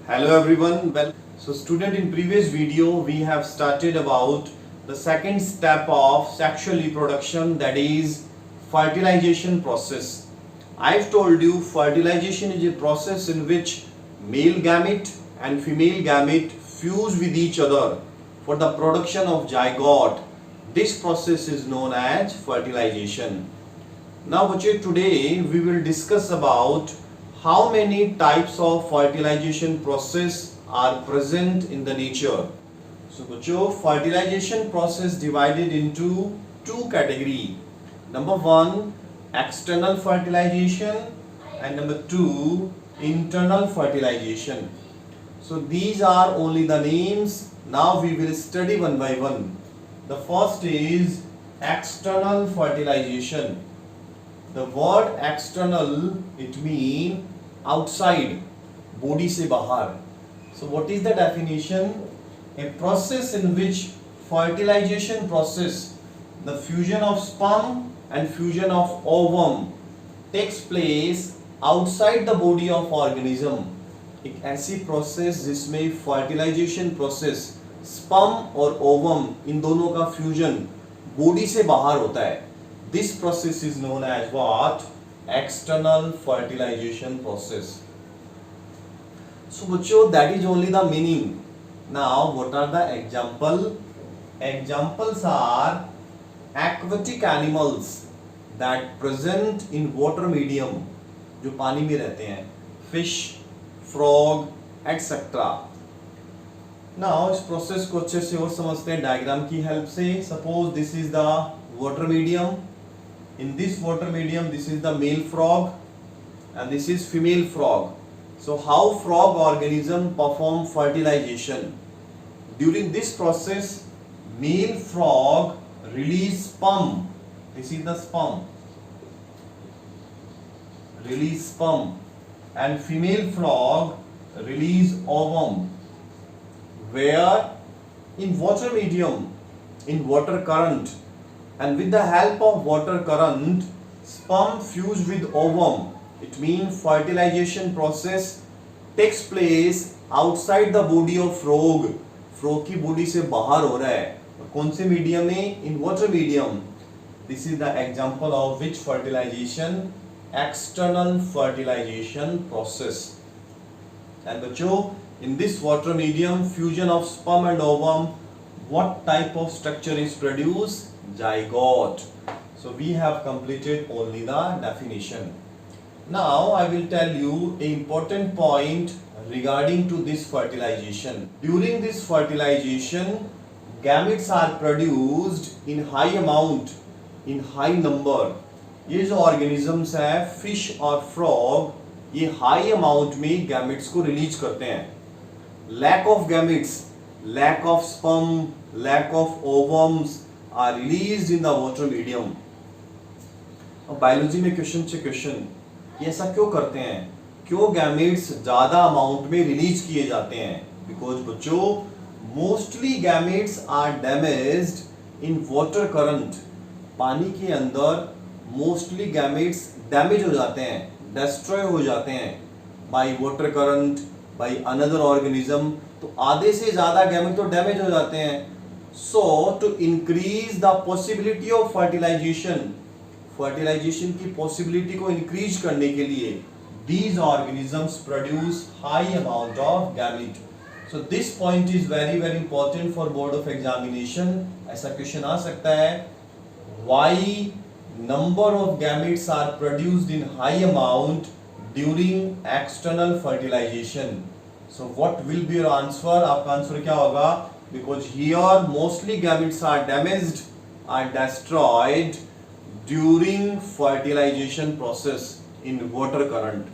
Hello everyone. So student, in previous video we have started about the second step of sexual reproduction, that is fertilization process. I've told you fertilization is a process in which male gamete and female gamete fuse with each other for the production of zygote. This process is known as fertilization. Now बच्चे, today we will discuss about how many types of fertilization process are present in the nature. So बच्चों, fertilization process divided into two category. Number one, external fertilization, and number two, internal fertilization. So these are only the names. Now we will study one by one. The first is external fertilization. The word external, it means outside, body se bahar. So what is the definition? A process in which fertilization process, the fusion of sperm and fusion of ovum takes place outside the body of organism. एक ऐसी process जिसमें fertilisation process sperm और ovum इन दोनों का fusion body से बाहर होता है. This process is known as what? External fertilization process. So बच्चों, that is only the meaning. Now what are the example? Examples are aquatic animals that present in water medium, जो पानी में रहते हैं, fish, frog, etc. Now इस process को अच्छे से और समझते हैं डायग्राम की हेल्प से. Suppose this is the water medium. In this water medium, this is the male frog and this is female frog. So how frog organism perform fertilization? During this process, male frog release sperm. This is the sperm. Release sperm, and female frog release ovum. Where? In water medium, in water current. And with the help of water current, sperm fuse with ovum. It means fertilization process takes place outside the body of frog. Frog की body से बाहर हो रहा है. कौन से medium में? In water medium. This is the example of which fertilization? External fertilization process. And बच्चों, in this water medium, fusion of sperm and ovum, what type of structure is produced? Zygote. So we have completed only the definition. Now I will tell you an important point regarding to this fertilization. During this fertilization, gametes are produced in high amount, in high number. ये जो organisms है, fish और frog, ये high amount में gametes को release करते हैं. Lack of gametes, lack of sperm, lack of ovums are released in the water medium. अब बायोलॉजी में क्वेश्चन से क्वेश्चन, ये ऐसा क्यों करते हैं? क्यों गैमेट्स ज्यादा अमाउंट में रिलीज किए जाते हैं? बिकॉज बच्चों, mostly gametes are damaged in water current. पानी के अंदर मोस्टली गैमेट्स डैमेज हो जाते हैं, डिस्ट्रॉय हो जाते हैं by water current, by another organism. तो आधे से ज्यादा गैमेट तो डैमेज हो जाते हैं. So to increase the possibility of fertilization, fertilization की possibility को increase करने के लिए these organisms produce high amount of gamete. So this point is very very important for board of examination. ऐसा question आ सकता है, why number of gametes are produced in high amount during external fertilization? So what will be your answer? आपका answer क्या होगा? Because here mostly gametes are damaged, are destroyed during fertilization process in water current.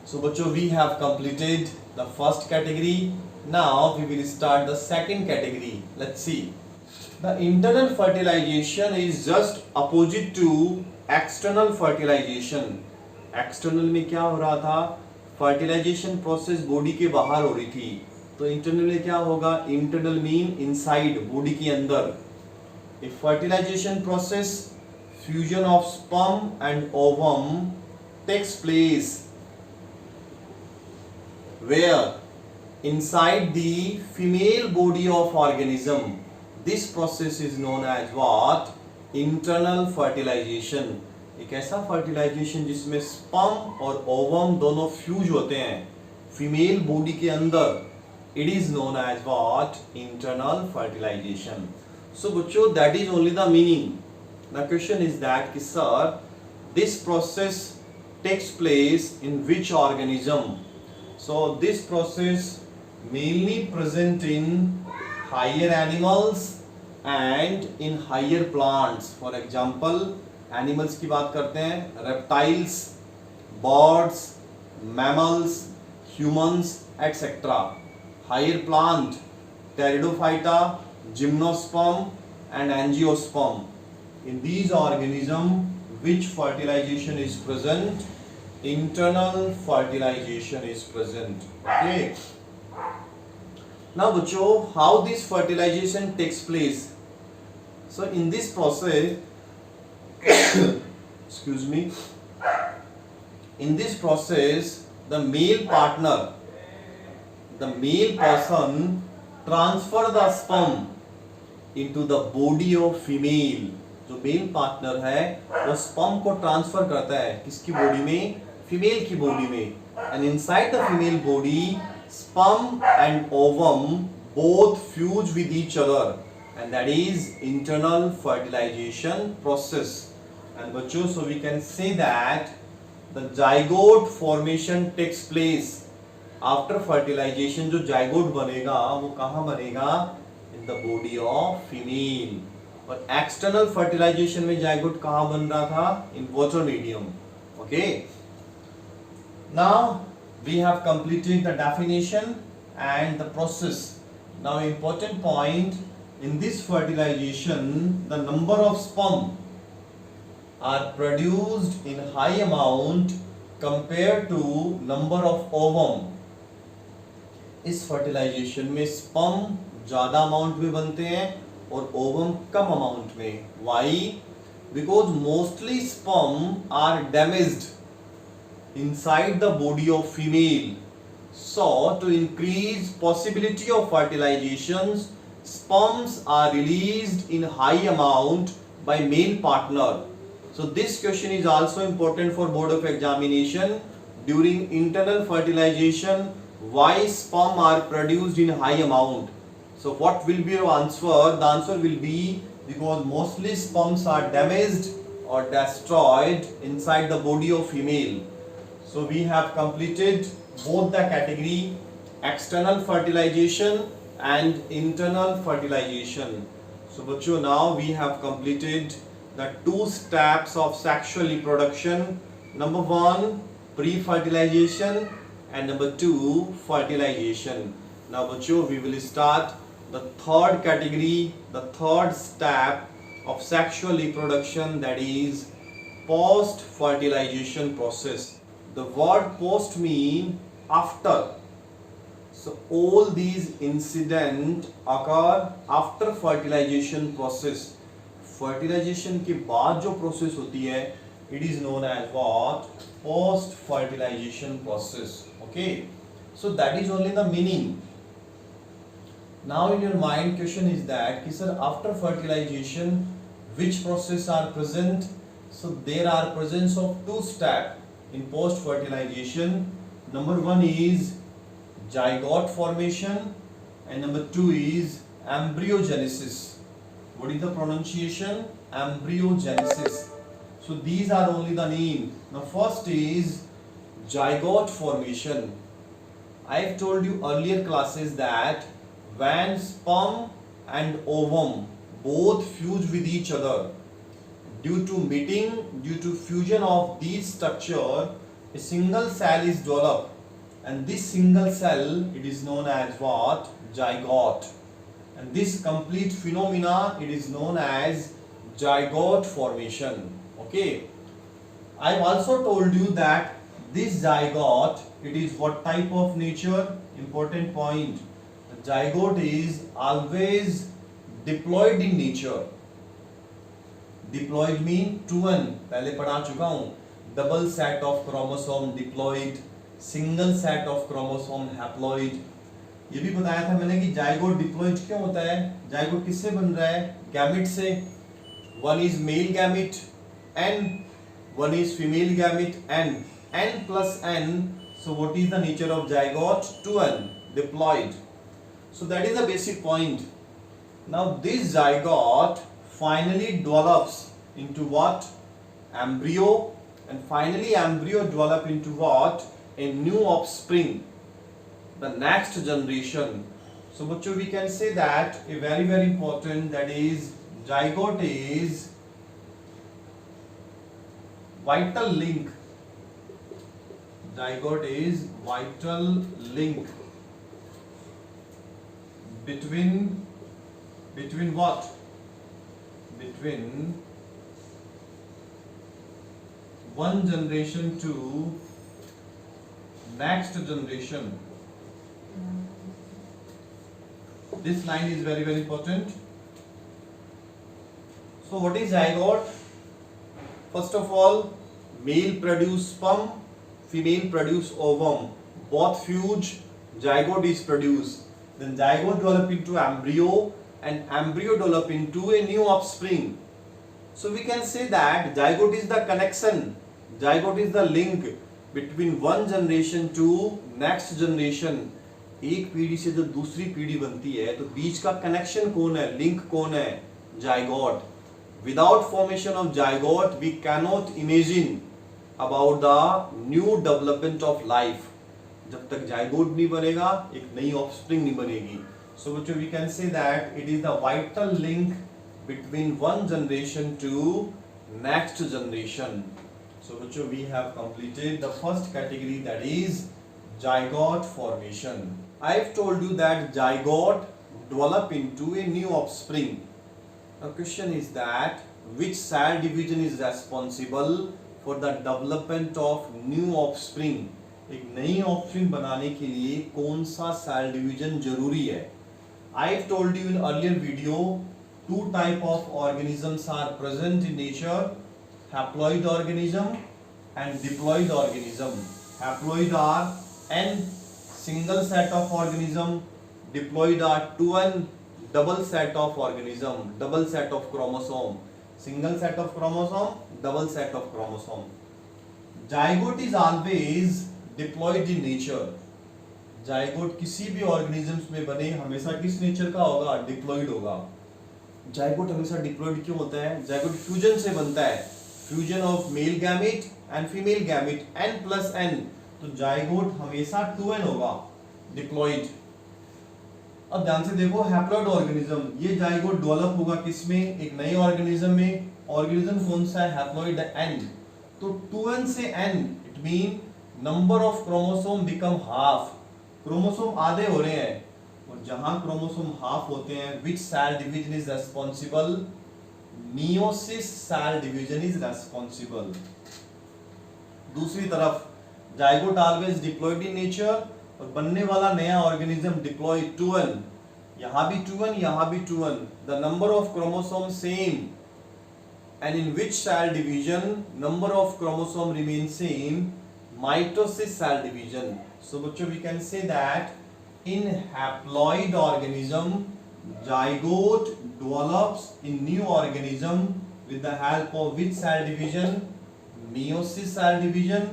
So बच्चों, we have completed the first category. Now we will start the second category. Let's see. The internal fertilization is just opposite to external fertilization. External में क्या हो रहा था? Fertilization process body के बाहर हो रही थी. तो इंटरनल में क्या होगा? इंटरनल मीन इनसाइड, बॉडी के अंदर. A fertilization process, fusion of sperm and ovum takes place where inside the female body of organism this process is known as what? Internal fertilization. एक ऐसा फर्टिलाइजेशन जिसमें sperm और ovum दोनों fuse होते हैं female body के अंदर, it is known as what? Internal fertilization. So बच्चों, that is only the meaning. The question is that कि sir this process takes place in which organism? So this process mainly present in higher animals and in higher plants. For example, animals की बात करते हैं, reptiles, birds, mammals, humans, etc. Higher plant, Pteridophyta, Gymnosperm and Angiosperm. In these organisms, which fertilization is present? Internal fertilization is present. Okay. Now बच्चों, how this fertilization takes place? So in this process, excuse me, in this process the male partner, the male person transfer the sperm into the body of female. जो male partner है वो sperm को transfer करता है किसकी body में? Female की body में. And inside the female body sperm and ovum both fuse with each other, and that is internal fertilization process. And bachcho, so we can say that the zygote formation takes place after fertilization. जो zygote बनेगा वो कहाँ बनेगा? in the body of female. और external fertilization में zygote कहाँ बन रहा था? in water medium. Okay. Now we have completed the definition and the process. Now important point, in this fertilization the number of sperm are produced in high amount compared to number of ovum. इस fertilization में sperm ज़्यादा amount में बनते हैं और ovum कम amount में. Why? Because mostly sperm are damaged inside the body of female. So to increase possibility of fertilizations, sperms are released in high amount by male partner. So this question is also important for board of examination. During internal fertilization, why sperm are produced in high amount? So what will be your answer? The answer will be because mostly sperms are damaged or destroyed inside the body of female. So we have completed both the category external fertilization and internal fertilization. So bachcho, now we have completed the 2 steps of sexual reproduction. Number 1, pre-fertilization, and number 2, fertilization. Now bachcho, we will start the third category, the third step of sexual reproduction, that is post-fertilization process. The word post mean after. So all these incident occur after fertilization process. Fertilization के बाद जो process होती है, it is known as what? Post fertilization process. Okay. So that is only the meaning. Now in your mind question is that कि sir after fertilization which process are present? So there are presence of 2 steps in post fertilization. Number 1 is zygote formation and number 2 is embryogenesis. What is the pronunciation? Embryogenesis. So these are only the name. Now first is zygote formation. I have told you earlier classes that when sperm and ovum both fuse with each other, due to meeting, due to fusion of these structure, a single cell is developed, and this single cell, it is known as what? Zygote. And this complete phenomena, it is known as zygote formation. Okay. I have also told you that this zygote, it is what type of nature? Important point. The zygote is always diploid in nature. Diploid mean two N, पहले पढ़ा चुका हूं. Double set of chromosome diploid, single set of chromosome haploid. ये भी बताया था मैंने कि जाइगोट डिप्लॉइड क्यों होता है, जाइगोट किससे बन रहा है, गैमिट से। One is male gamete and one is female gamete and n plus n, so what is the nature of zygote, 2n, diploid. So that is the basic point. Now this zygote finally develops into what, embryo, and finally embryo develop into what, a new offspring, the next generation. So bachcho, we can say that a very important, that is zygote is vital link. Zygote is vital link between what, between one generation to next generation. This line is very important. So what is zygote? First of all, male produce sperm, female produce ovum, both fuse, zygote is produced. Then zygote develop into embryo and embryo develop into a new offspring. So we can say that zygote is the connection, zygote is the link between one generation to next generation. एक पीढ़ी से जब दूसरी पीढ़ी बनती है तो बीच का कनेक्शन कौन है, लिंक कौन है, zygote. Without formation of zygote we cannot imagine about the new development of life. जब तक जाइगोट नहीं बनेगा एक नई ऑफस्प्रिंग नहीं बनेगी. So बच्चों, we can say that it is the vital link between one generation to next generation. So बच्चों, we have completed the first category, that is zygote formation. I have told you that zygote develop into a new offspring. Now question is that which cell division is responsible for the development of new offspring? एक नई offspring बनाने के लिए कौन सा cell division जरूरी है? I have told you in earlier video, two type of organisms are present in nature: haploid organism and diploid organism. Haploid are n single set of organism, diploid are 2n double set of organism, double set of chromosome, single set of chromosome, double set of chromosome. Zygote is always diploid in nature. Zygote किसी भी organisms में बने हमेशा किस nature का होगा, diploid होगा. Zygote हमेशा डिप्लॉइड क्यों होता है? जाइगोट फ्यूजन से बनता है, fusion of male gamete and female gamete, n plus n. तो जाइगोट हमेशा 2n होगा, डिप्लॉइड. अब ध्यान से देखो, हैप्लॉइड ऑर्गेनिज्म, ये जाइगोट डेवलप होगा किसमें, एक नए ऑर्गेनिज्म में. ऑर्गेनिज्म कौन सा है? Haploid n. तो 2n से n, it mean number of chromosome become half. Chromosome आधे हो रहे हैं, और जहां क्रोमोसोम हाफ होते हैं, which cell division is responsible? Meiosis cell division is responsible. दूसरी तरफ zygote always diploid in nature, और बनने वाला नया ऑर्गेनिज्म डिप्लॉइड 2n. यहां भी 2n, यहां भी 2n. The number of chromosome same, and in which cell division number of chromosome remain same? Mitosis cell division. So bachcho, we can say that in haploid organism zygote develops in new organism with the help of which cell division? Meiosis cell division.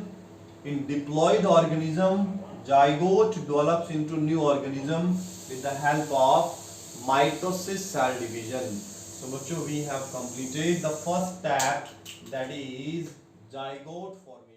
In diploid organism zygote develops into new organism with the help of mitosis cell division. So bachcho, we have completed the first step, that is zygote formation.